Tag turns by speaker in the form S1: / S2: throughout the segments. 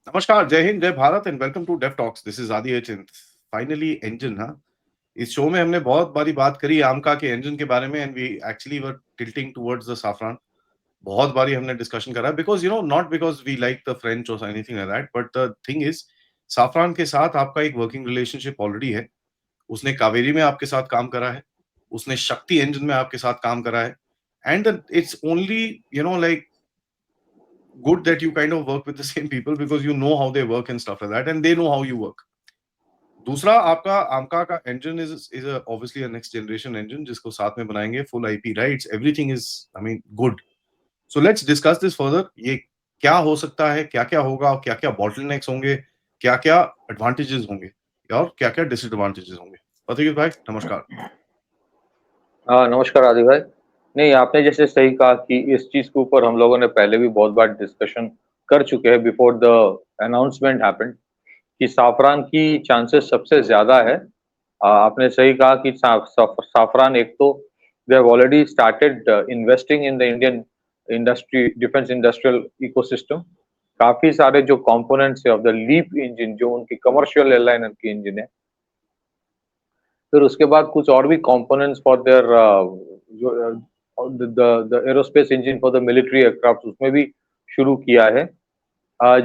S1: नमस्कार, जय हिंद, जय Bharat and welcome to Dev talks. This is Aadi Chint. Finally engine, हाँ। इस शो में हमने बहुत बारी बात करी आमका के इंजन के बारे में and we actually were tilting towards the Safran. बहुत बारी हमने डिस्कशन करा because not because we like the French or anything like that, but the thing is Safran के साथ आपका एक वर्किंग रिलेशनशिप ऑलरेडी है। उसने कावेरी में आपके साथ काम करा है, उसने शक्ति इंजन में आपके साथ काम करा है and it's only like good that you kind of work with the same people because you know how they work and stuff like that and they know how you work. दूसरा आपका आमका का engine is obviously a next generation engine जिसको साथ में बनाएंगे, full IP rights, everything is I mean good. So let's discuss this further. ये क्या हो सकता है, क्या क्या होगा और क्या क्या बॉटलनेक्स होंगे, क्या क्या एडवांटेजेस होंगे और क्या क्या डिसएडवांटेजेस होंगे। पतंगी भाई नमस्कार।
S2: हाँ, नमस्कार आदि भाई। नहीं, आपने जैसे सही कहा कि इस चीज के ऊपर हम लोगों ने पहले भी बहुत बार डिस्कशन कर चुके हैं बिफोर द अनाउंसमेंट हैपेंड कि साफरान की चांसेस सबसे ज्यादा है। आपने सही कहा कि साफरान एक तो they have already started investing in the Indian industry, defence industrial ecosystem. काफी सारे जो कंपोनेंट्स है ऑफ द लीप इंजन, जो उनकी कमर्शियल एयरलाइनर की इंजन है, फिर उसके बाद कुछ और भी कंपोनेंट्स फॉर देयर जो the aerospace engine for the military aircraft, उसमें भी शुरू किया है।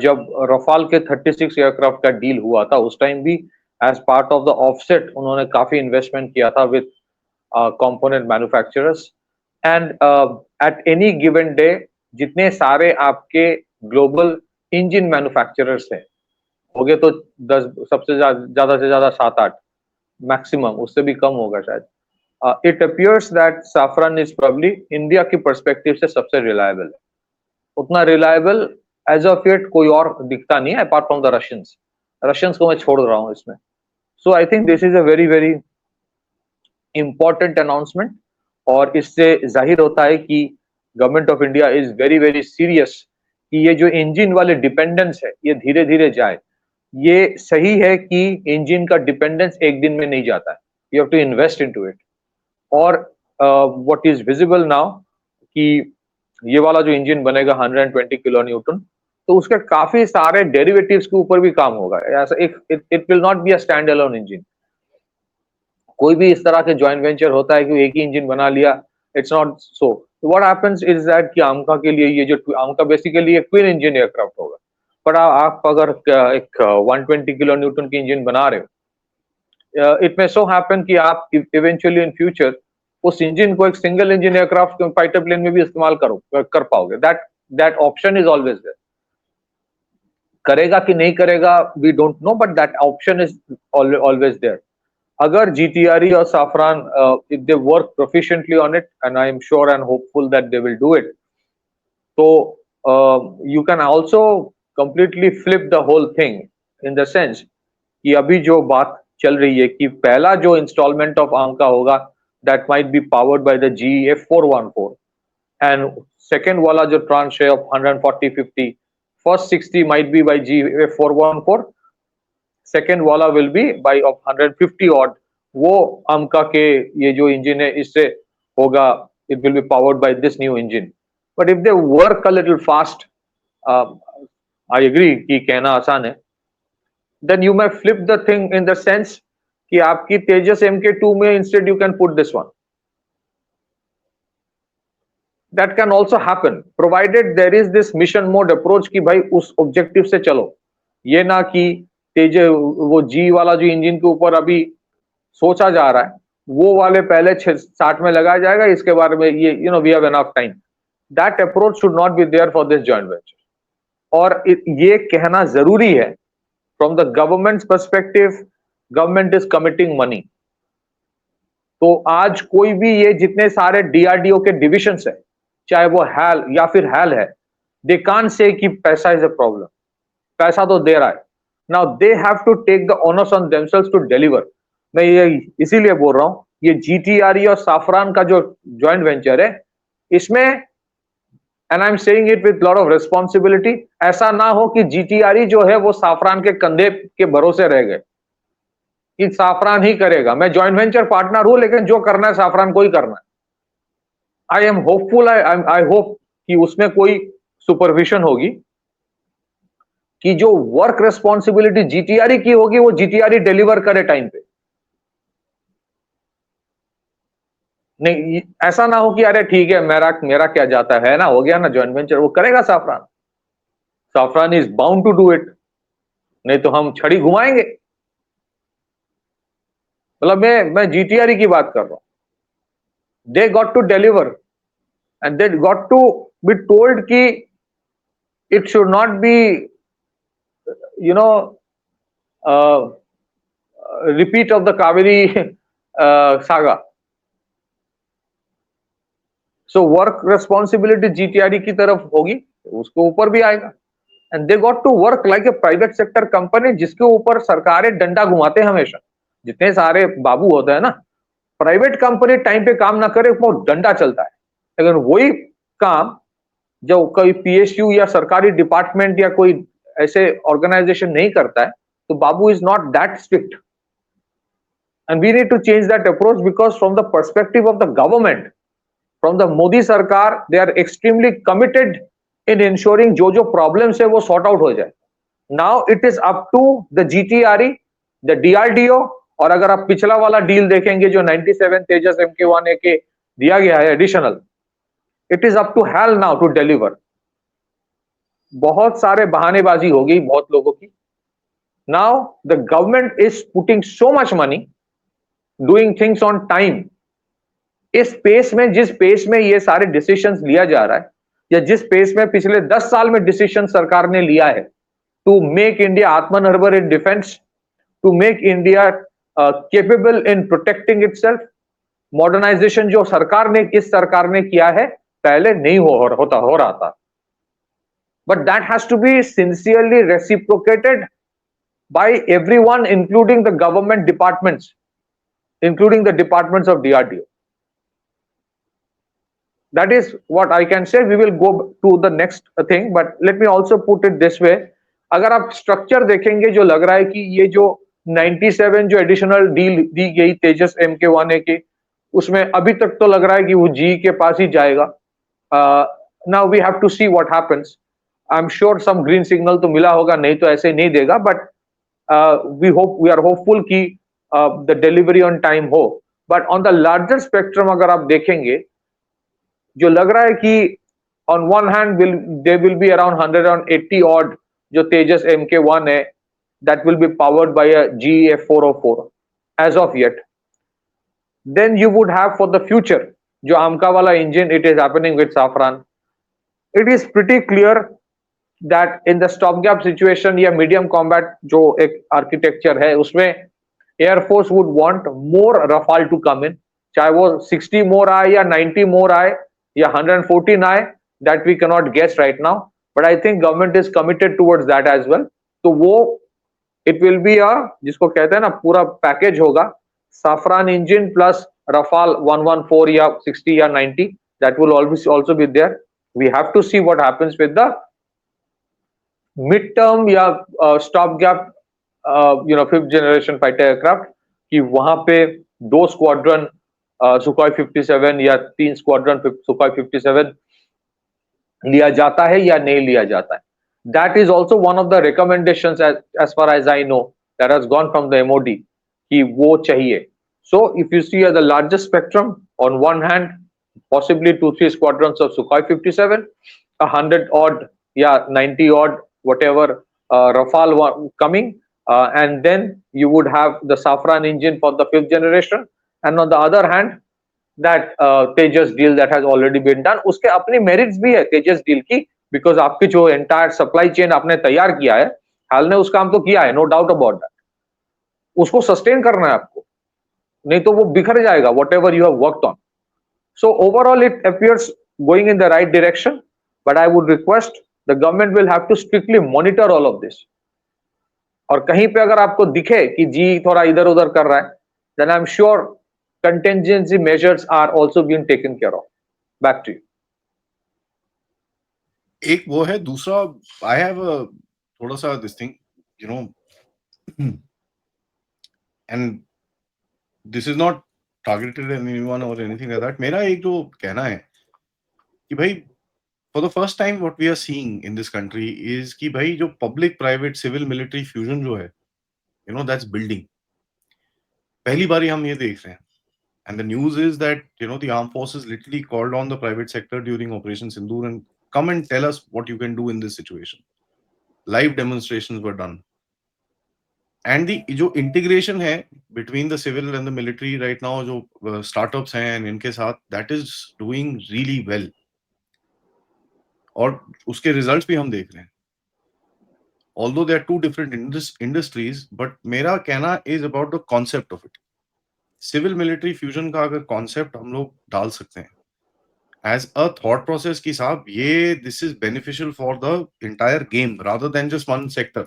S2: जब रफाल के 36 एयरक्राफ्ट का डील हुआ था उस टाइम भी as part of the offset उन्होंने काफी इन्वेस्टमेंट किया था with component manufacturers. And at any given day जितने सारे आपके ग्लोबल इंजन मैन्युफैक्चरर्स हैं, हो गए तो 10, सबसे ज्यादा से ज्यादा 7-8 मैक्सिमम, उससे भी कम होगा शायद। It appears that Safran is probably India की पर्सपेक्टिव से सबसे रिलायबल है। उतना रिलायबल एज ऑफ येट कोई और दिखता नहीं है apart from the Russians. Russians को मैं छोड़ रहा हूँ इसमें। So I think this is a very very important announcement, और इससे जाहिर होता है कि government of India is very very serious कि ये जो इंजन वाले डिपेंडेंस है ये धीरे धीरे जाए। ये सही है कि इंजन का डिपेंडेंस एक दिन में नहीं जाता है, you have to invest into it. और व्हाट इज विजिबल नाउ कि ये वाला जो इंजन बनेगा 120 किलो न्यूटन, तो उसके काफी सारे डेरिवेटिव्स के ऊपर भी काम होगा। ऐसा एक it will not be a stand alone engine. कोई भी इस तरह के जॉइंट वेंचर होता है कि एक ही इंजन बना लिया, it's not so. What happens is that कि आमका के लिए ये जो आमका बेसिकली एक ट्विन इंजन एयरक्राफ्ट होगा। पर आप अगर एक 120 किलो न्यूटन की इंजन बना रहे हो, इट मे सो हैपन कि आप इवेंचुअली इन फ्यूचर उस इंजन को एक single engine aircraft fighter plane में भी इस्तेमाल कर पाओगे। That that option is always there. करेगा कि नहीं करेगा we don't know, but that option is always there. अगर जीटीआरई और Safran if they work proficiently on it, and I am sure and hopeful that they will do it, तो you can also completely flip the whole thing in the sense कि अभी जो बात चल रही है कि पहला जो इंस्टॉलमेंट ऑफ आमका होगा that might be powered by the GEF 414, and second वाला जो ट्रांच है of 140-50, first 60 might be by GEF 414, second वाला will be by of 150 odd. वो आमका के ये जो इंजन है इससे होगा, it will be powered by this new engine. But if they work a little fast, I agree कि कहना आसान है, then you may flip the thing in the sense कि आपकी तेजस MK2 में instead you can put this one. That can also happen provided there is this mission mode approach कि भाई उस ऑब्जेक्टिव से चलो। ये ना कि तेज वो जी वाला जो इंजन के ऊपर अभी सोचा जा रहा है वो वाले पहले 60 में लगाया जाएगा, इसके बारे में ये we have enough time. That approach should not be there for this joint venture. और ये कहना जरूरी है from the government perspective, government is committing money. तो आज कोई भी ये जितने सारे DRDO के डिविजन्स है, चाहे वो हैल या फिर हैल है, दे कांट से कि पैसा इज अ प्रॉब्लम। पैसा तो दे रहा है, now they have to take the onus on themselves to deliver. मैं ये इसीलिए बोल रहा हूं, ये GTRE और साफरान का जो जॉइंट वेंचर है इसमें, and I am saying it with lot of responsibility, ऐसा ना हो कि GTRE जो है वो साफरान के कंधे के भरोसे रह गए कि साफरान ही करेगा। मैं जॉइंट वेंचर पार्टनर हूं लेकिन जो करना है साफरान को ही करना है। I am hopeful, I hope कि उसमें कोई सुपरविजन होगी कि जो वर्क रिस्पॉन्सिबिलिटी जीटीआरई की होगी वो जीटीआरई डिलीवर करे टाइम पे। नहीं ऐसा ना हो कि अरे ठीक है मेरा मेरा क्या जाता है ना, हो गया ना जॉइंट वेंचर, वो करेगा Safran. Safran is bound to do it, नहीं तो हम छड़ी घुमाएंगे। मतलब मैं जीटीआरई की बात कर रहा हूं। They got to deliver and they got to be told कि it should not be you know repeat of the Kaveri saga. So work responsibility GTRE की तरफ होगी, उसके ऊपर भी आएगा। And they got to work like a private sector company, जिसके ऊपर सरकारें डंडा घुमाते हैं हमेशा। जितने सारे बाबू होते हैं ना, प्राइवेट कंपनी टाइम पे काम ना करे वो डंडा चलता है। लेकिन वही काम जो कोई पीएसयू या सरकारी डिपार्टमेंट या कोई ऐसे ऑर्गेनाइजेशन नहीं करता है, तो babu is not that strict. And we need to change that approach, because from the perspective of the government, from the Modi sarkar, they are extremely committed in ensuring जो प्रॉब्लम्स है वो सॉर्ट आउट हो जाए। Now it is up to the GTRE, the DRDO. और अगर आप पिछला वाला डील देखेंगे जो 97 तेजस MK1A के दिया गया है additional, it is up to HAL now to deliver. बहुत सारे बहानेबाजी हो गई बहुत लोगों की। Now the government is putting so much money, doing things on time. इस पेस में, जिस पेस में ये सारे डिसीजंस लिया जा रहा है, या जिस पेस में पिछले 10 साल में डिसीजन सरकार ने लिया है टू मेक इंडिया आत्मनिर्भर in defence, to make India capable in protecting itself, modernisation जो सरकार ने, इस सरकार ने किया है, पहले नहीं हो रहा था। But that has to be sincerely reciprocated by everyone, including the government departments, including the departments of DRDO. That is what I can say. We will go to the next thing, but let me also put it this way. अगर आप structure देखेंगे, जो लग रहा है कि ये जो 97 जो एडिशनल डील दी गई तेजस MK1A की, उसमें अभी तक तो लग रहा है कि वो जी के पास ही जाएगा। Now we have to see what happens. I am sure some green signal तो मिला होगा, नहीं तो ऐसे नहीं देगा। बट वी आर होपफुल कि द डिलीवरी ऑन टाइम हो। But on the larger spectrum अगर आप देखेंगे, जो लग रहा है कि on one hand they will be around 180 odd जो तेजस MK1 है, that will be powered by a GEF404 as of yet. Then you would have for the future जो आमका वाला engine, it is happening with Safran. It is pretty clear that in the stopgap situation या medium combat जो एक architecture है, उसमें Air Force would want more Rafale to come in, चाहे वो 60 more आए या 90 more आए या 114 आए, that we cannot guess right now, but I think government is committed towards that as well. तो वो it will be a, जिसको कहते हैं ना, पूरा पैकेज होगा, Safran engine plus Rafale 114 या 60 या 90, that will always also be there. We have to see what happens with the mid-term या stopgap fifth generation fighter aircraft, कि वहां पे 2 स्क्वाड्रन Sukhoi 57 या 3 स्क्वाड्रन Sukhoi 57 लिया जाता है या नहीं लिया जाता है. That is also one of the recommendations as far as I know that has gone from the MOD कि वो चाहिए. So if you see the largest spectrum, on one hand possibly 2-3 squadrons of Sukhoi 57, 100 odd या 90 odd whatever Rafale coming, and then you would have the Safran engine for the 5th generation, and on the other hand that Tejas deal that has already been done. उसके अपनी merits भी है Tejas deal की, because आपकी जो entire supply chain आपने तैयार किया है, हाल ने उस काम तो किया है, no doubt about that. उसको sustain करना है आपको, नहीं तो वो बिखर जाएगा whatever you have worked on. So overall it appears going in the right direction, but I would request the government will have to strictly monitor all of this. और कहीं पे अगर आपको दिखे कि जी थोड़ा इधर उधर कर रहा है, then I'm sure contingency measures are also being taken care of. Back to you.
S1: एक वो है, दूसरा I have a थोड़ा सा this thing, you know, and this is not targeted at anyone or anything like that. मेरा एक जो कहना है कि भाई for the first time what we are seeing in this country is कि भाई जो public private civil military fusion जो है, that's building. पहली बारी हम ये देख रहे हैं. And the news is that, the armed forces literally called on the private sector during Operation Sindoor and come and tell us what you can do in this situation. Live demonstrations were done. And the जो integration है between the civil and the military right now, जो startups हैं and इनके साथ, that is doing really well. और उसके results भी हम देख रहे हैं. Although they are two different industries, but मेरा कहना is about the concept of it. Civil military fusion का अगर concept हम लोग डाल सकते हैं as a thought process कि साहब ये this is beneficial for the entire game rather than just one sector.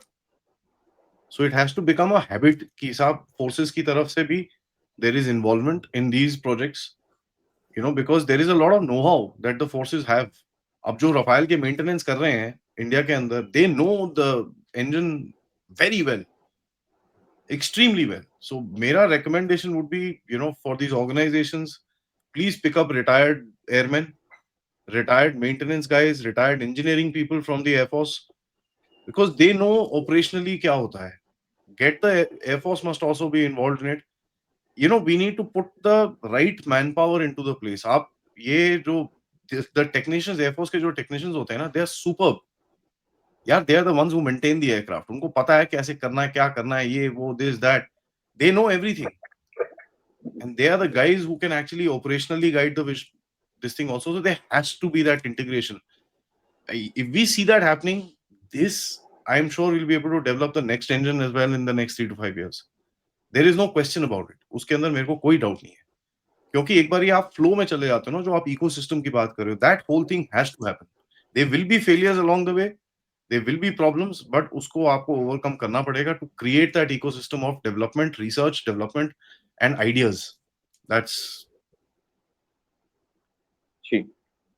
S1: So it has to become a habit कि साहब forces की तरफ से भी there is involvement in these projects, because there is a lot of know-how that the forces have. अब जो Rafale के maintenance कर रहे हैं इंडिया के अंदर, they know the engine very well, extremely well. So मेरा recommendation would be, for these organizations, please pick up retired airmen, retired maintenance guys, retired engineering people from the Air Force, because they know operationally क्या होता है. Get the Air Force must also be involved in it. We need to put the right manpower into the place. आप ये जो the technicians, Air Force के जो technicians होते हैं ना, they are superb. यार, they are the ones who maintain the aircraft. उनको पता है कैसे करना है, क्या करना है, ये वो this that. They know everything, and they are the guys who can actually operationally guide this thing also. So there has to be that integration. If we see that happening, I'm sure we'll be able to develop the next engine as well in the next 3 to 5 years. There is no question about it. उसके अंदर मेरे को कोई doubt नहीं है, क्योंकि एक बार आप फ्लो में चले जाते हो ना, जो आप इकोसिस्टम की बात कर रहे हो, that whole thing has to happen. There will be failures along the way, there will be problems, but उसको आपको overcome करना पड़ेगा to create that ecosystem of development, research, development and ideas. That's
S2: जी,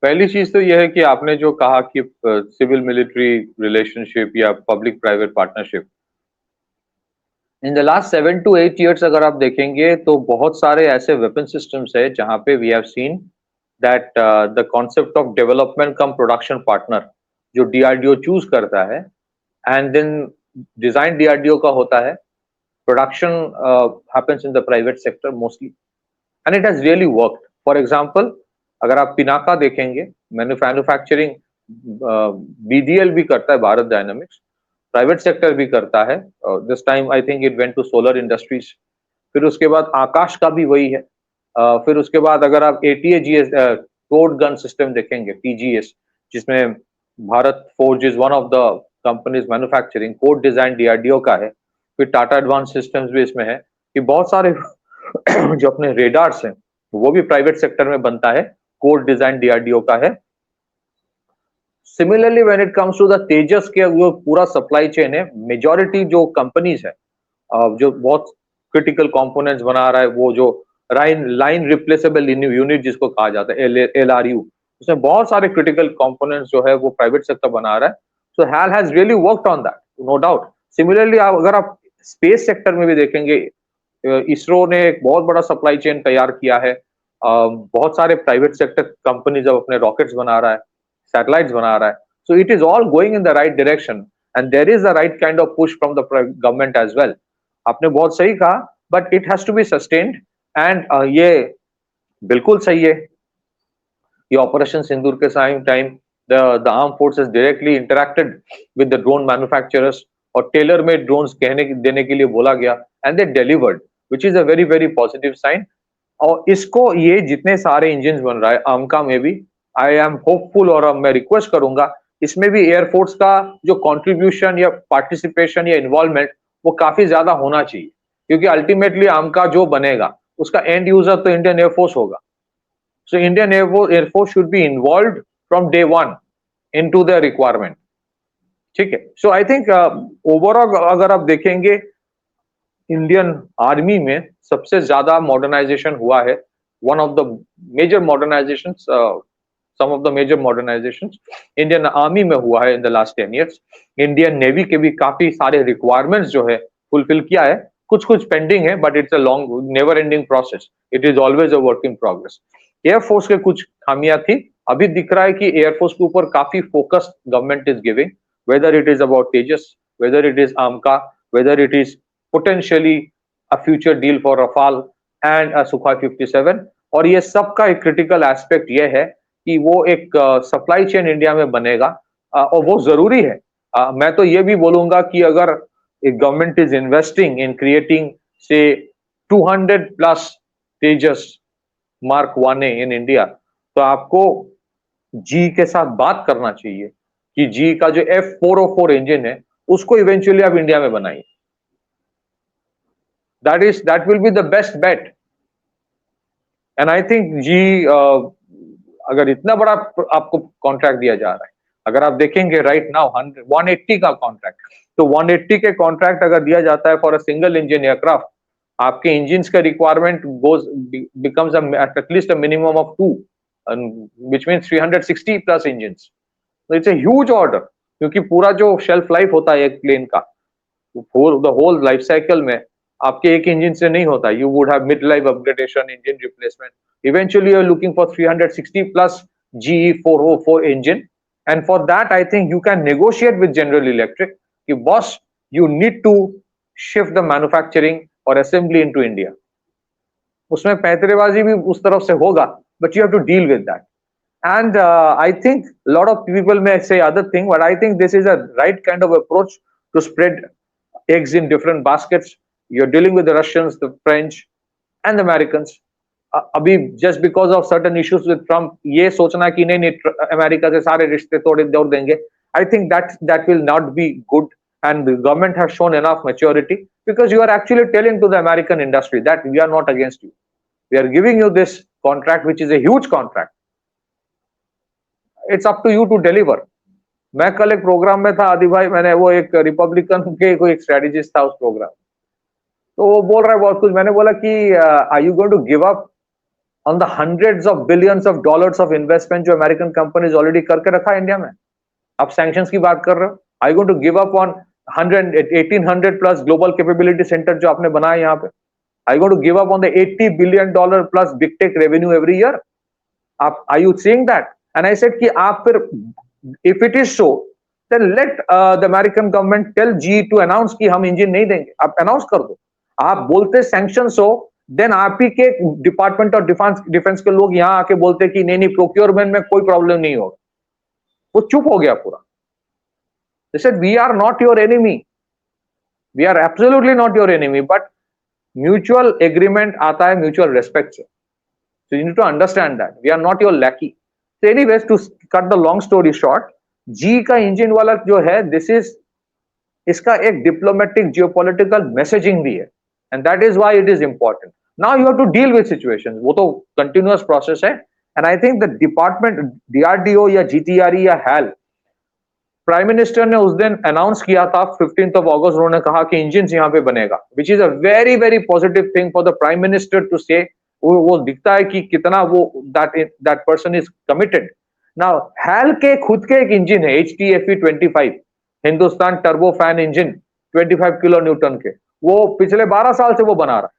S2: पहली चीज तो यह है कि आपने जो कहा कि सिविल मिलिट्री रिलेशनशिप या public private partnership, in the last 7 to 8 years अगर आप देखेंगे तो बहुत सारे ऐसे वेपन सिस्टम्स है जहां पे we have seen that the concept of development cum production partner जो डीआरडीओ चूज करता है, एंड देन डिजाइन डीआरडीओ का होता है, production happens in the private sector mostly, and it has really worked. For example, अगर आप पिनाका देखेंगे, manufacturing BDL भी करता है, भारत डायनामिक्स, प्राइवेट सेक्टर भी करता है. This time I think it went to Solar Industries. फिर उसके बाद आकाश का भी वही है. फिर उसके बाद अगर आप एटीएजीएस टोड गन सिस्टम देखेंगे, टीजीएस, जिसमें Bharat forge is one of the companies manufacturing, code design DRDO का है. फिर टाटा एडवांस सिस्टम्स भी इसमें है. कि बहुत सारे जो अपने रेडार्स हैं वो भी प्राइवेट सेक्टर में बनता है, कोड डिजाइन डीआरडीओ का है. Similarly when it comes to the Tejas के जो पूरा सप्लाई चेन है, मेजॉरिटी जो कंपनीज है जो बहुत क्रिटिकल कंपोनेंट्स बना रहा है, वो जो लाइन रिप्लेसेबल यूनिट जिसको कहा जाता है, LRU, उसमें बहुत सारे क्रिटिकल कंपोनेंट्स जो है वो प्राइवेट सेक्टर बना रहा है. So HAL has really worked on that, no doubt. Similarly अगर आप स्पेस सेक्टर में भी देखेंगे, इसरो ने एक बहुत बड़ा सप्लाई चेन तैयार किया है. बहुत सारे प्राइवेट सेक्टर कंपनीज अब अपने रॉकेट्स बना रहा है, सैटेलाइट्स बना रहा है. So it is all going in the right direction, and there is the right kind of push from the government as well. आपने बहुत सही कहा, but it has to be sustained, and ये बिल्कुल सही है. ये ऑपरेशन सिंदूर के time the armed forces directly interacted with the drone manufacturers और टेलर मेड ड्रोन्स देने के लिए बोला गया, and they delivered, which is a very very positive sign. और इसको ये जितने सारे इंजन बन रहा है आमका में भी, आई एम होपफुल, और मैं रिक्वेस्ट करूंगा इसमें भी एयरफोर्स का जो कंट्रीब्यूशन या पार्टिसिपेशन या इन्वॉल्वमेंट वो काफी ज्यादा होना चाहिए, क्योंकि अल्टीमेटली आमका जो बनेगा उसका एंड यूजर तो इंडियन एयरफोर्स होगा. So Indian air force should be involve from day one into the requirement. ठीक है. सो आई थिंक ओवरऑल अगर आप देखेंगे, इंडियन आर्मी में सबसे ज्यादा मॉडर्नाइजेशन हुआ है. One of the major modernisation, some of the major modernisation Indian army में हुआ है in the last 10 years. Indian navy के भी काफी सारे रिक्वायरमेंट्स जो है फुलफिल किया है. कुछ पेंडिंग है, but it's a long never ending process. It is always a work in progress. Air force के कुछ खामियां थी, अभी दिख रहा है कि एयरफोर्स के ऊपर काफी focus government is giving, whether it is about Tejas, whether it is AMCA, whether it is potentially a future deal for Rafale and Sukhoi 57। और ये सब का एक क्रिटिकल एस्पेक्ट ये है कि वो एक सप्लाई चेन इंडिया में बनेगा, और वो जरूरी है। मैं तो ये भी बोलूंगा कि अगर government is investing in creating से 200 plus Tejas mark 1A in India, तो आपको जी के साथ बात करना चाहिए कि जी का जो F404 इंजन है उसको इवेंचुअली आप इंडिया में बनाइए। That will be the best bet. And I think जी अगर इतना बड़ा आपको कॉन्ट्रैक्ट दिया जा रहा है, अगर आप देखेंगे राइट नाउ 180 का कॉन्ट्रैक्ट, तो 180 के कॉन्ट्रैक्ट अगर दिया जाता है for a single engine aircraft, आपके इंजिन्स का requirement goes becomes at least a minimum of 2, which means 360 plus engines. So it's a huge order, क्योंकि पूरा जो शेल्फ लाइफ होता है एक प्लेन का, द होल लाइफ साइकिल में आपके एक इंजन से नहीं होता। You would have mid life upgradation, engine replacement, eventually you are looking for 360 plus GE 404 engine. And for that I think you can negotiate with General Electric कि boss you need to shift the manufacturing और assembly into India. उसमें पैंतरेबाजी भी उस तरफ से होगा, but you have to deal with that. And I think a lot of people may say other thing, but I think this is a right kind of approach to spread eggs in different baskets. You're dealing with the Russians, the French, and the Americans. अभी just because of certain issues with Trump, ये सोचना कि नहीं America से सारे रिश्ते तोड़ देंगे, I think that will not be good. And the government has shown enough maturity, because you are actually telling to the American industry that we are not against you. We are giving you this contract, which is a huge contract. It's up to you to deliver. मैं कल एक programme में था आदि भाई, मैंने वो एक रिपब्लिकन के कोई एक स्ट्रेटेजिस्ट था उस प्रोग्राम, तो वो बोल रहा है बहुत कुछ। मैंने बोला कि are you going to give up on the hundreds of billions of dollars of investment जो अमेरिकन कंपनीज ऑलरेडी करके रखा है इंडिया में? आप सैंक्शंस की बात कर रहे हो। Are you going to give up on 1800 plus global capability centre जो आपने बनाया यहाँ पे? Are you going to give up on the $80 billion plus big tech revenue every year? Are you seeing that? And I said कि आप फिर, if it is so, then let the American government tell GE to announce कि हम engine नहीं देंगे। आप announce कर दो। आप बोलते sanctions हो, then आप ही के डिपार्टमेंट ऑफ डिफेंस के लोग यहाँ आके बोलते कि नहीं प्रोक्योरमेंट में कोई प्रॉब्लम नहीं होगा। वो चुप हो गया पूरा। They said we are not your enemy. We are absolutely not your enemy, but mutual agreement आता है म्यूचुअल रेस्पेक्ट से। So you need to understand that we are not your lackey. So anyways, to cut the long story short, G का engine वाला जो है, this is, इसका एक diplomatic geopolitical messaging भी है, and that is why it is important. Now you have to deal with situations, वो तो कंटिन्यूअस प्रोसेस है। And I think the department, DRDO या GTRE या HAL, प्राइम मिनिस्टर ने उस दिन अनाउंस किया था 15th of August, उन्होंने कहा कि इंजन यहाँ पे बनेगा, which is a very very positive thing for the prime minister to say. वो दिखता है कि कितना वो that person is committed. Now HAL के खुद के एक इंजन है HTFE 25, Hindustan turbo fan engine 25 kilo newton के, वो पिछले 12 साल से वो बना रहा है,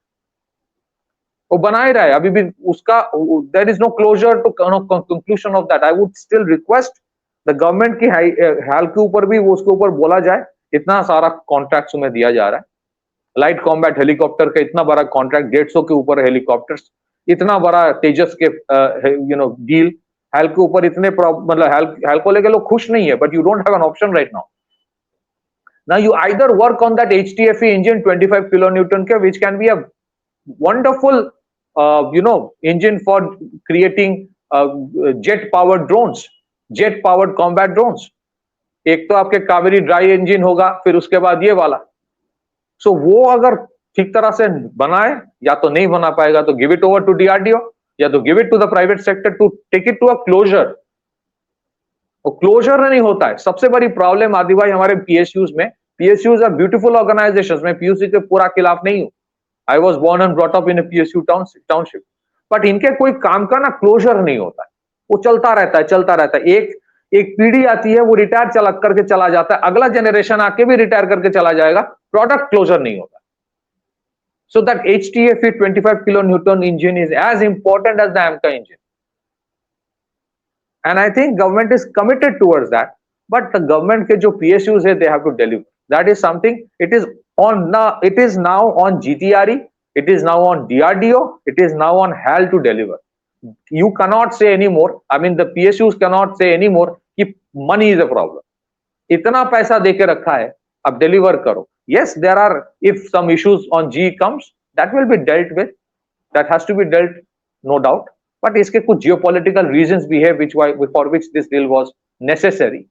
S2: वो बना ही रहा है अभी भी। उसका there is no closure to conclusion of that. I would still request the government की HAL के ऊपर भी वो उसके ऊपर बोला जाए। इतना सारा कॉन्ट्रैक्ट में दिया जा रहा है, लाइट कॉम्बैट हेलीकॉप्टर का इतना बड़ा कॉन्ट्रैक्ट, 150 के ऊपर हेलीकॉप्टर्स, इतना बड़ा तेजस के डील, HAL के ऊपर इतने, मतलब HAL को लेकर लोग खुश नहीं है, but you don't have an option right now. Now you either work on that HTFE engine 25 kilo newton के, which can be a wonderful engine for creating jet powered drones, jet powered combat drones। एक तो आपके Kaveri dry engine होगा, फिर उसके बाद ये वाला। सो वो अगर ठीक तरह से बनाए, या तो नहीं बना पाएगा तो give it over to DRDO, या तो give it to the private sector to take it to a closure. Closure नहीं होता है। सबसे बड़ी प्रॉब्लम आदि भाई हमारे PSUs में, PSUs आर ब्यूटीफुल ऑर्गेनाइजेशंस, मैं PUC के पूरा खिलाफ नहीं हूं। I was born and brought up in a PSU township, but इनके कोई काम का ना क्लोजर नहीं होता है, वो चलता रहता है। एक पीढ़ी आती है, वो रिटायर करके चला जाता है, अगला जनरेशन आके भी रिटायर करके चला जाएगा, प्रोडक्ट क्लोजर नहीं होता। So that HTFE 25 kilo Newton engine is as important as the AMCA engine, and I think government is committed towards that. But the government के जो PSUs है, they have to deliver. That is something. It is on now. It is now on GTRE. It is now on DRDO. It is now on HAL to deliver. You cannot say anymore. I mean, the PSUs cannot say anymore कि money is a problem. इतना पैसा देके रखा है, अब deliver करो. Yes, there are, if some issues on G comes, that will be dealt with. That has to be dealt, no doubt. But इसके कुछ geopolitical reasons भी है for which this deal was necessary.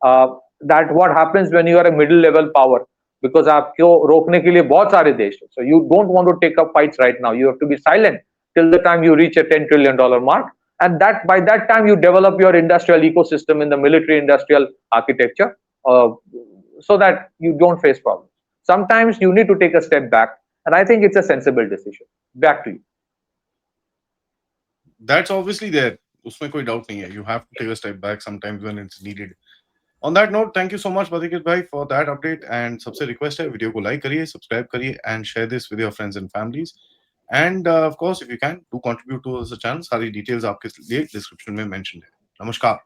S2: That what happens when you are a middle level power, because आपको रोकने के लिए बहुत सारे देश हैं. So you don't want to take up fights right now. You have to be silent till the time you reach a $10 trillion mark, and that by that time you develop your industrial ecosystem in the military industrial architecture, so that you don't face problems. Sometimes you need to take a step back, and I think it's a sensible decision. Back to you.
S1: That's obviously there. उसमें कोई doubt नहीं है. You have to take a step back sometimes when it's needed. On that note, thank you so much, Badikit bhai, for that update. And सबसे request है, video को like करिए, subscribe करिए, and share this with your friends and families. And of course, if you can, do contribute to the channel. सारी details आपके लिए description में mentioned है. नमस्कार.